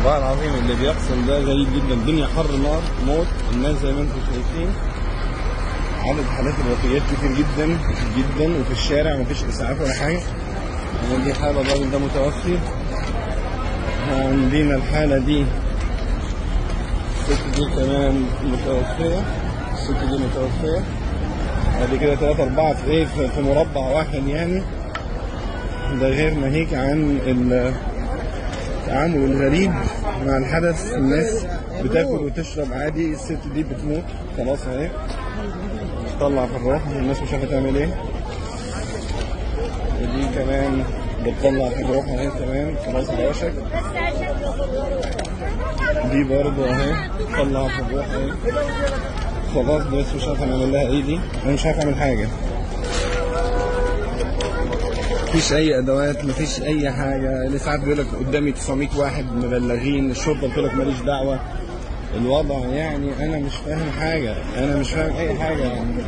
والله العظيم اللي بيحصل ده غريب جدا. الدنيا حر نار موت، الناس زي ما انتم شايفين عدد حالات الوفيات كتير جدا جدا، وفي الشارع مفيش اسعاف ولا حاجه. يعني دي حاله الراجل ده متوفي، عندنا الحاله دي الست دي كمان متوفيه، الست دي متوفيه. بعد كده 3 4 في ايه في مربع واحد يعني. ده غير ناهيك عن التعامل الغريب مع الحدث. الناس بتاكل وتشرب عادي، الست دي بتموت خلاص اهي، بتطلع في الروح، الناس مش عارفه تعمل ايه. ودي كمان بتطلع في الروح اهي كمان خلاص على وشك. دي برضه اهي بتطلع في الروح اهي خلاص، بس مش عارف اعمل لها ايه دي، انا مش عارف اعمل حاجه. مفيش اي ادوات، مفيش اي حاجه. الاسعاف بيقول لك قدامي 900 واحد مبلغين، الشرطه بتقول لك ماليش دعوه. الوضع يعني انا مش فاهم حاجه، انا مش فاهم اي حاجه يعني.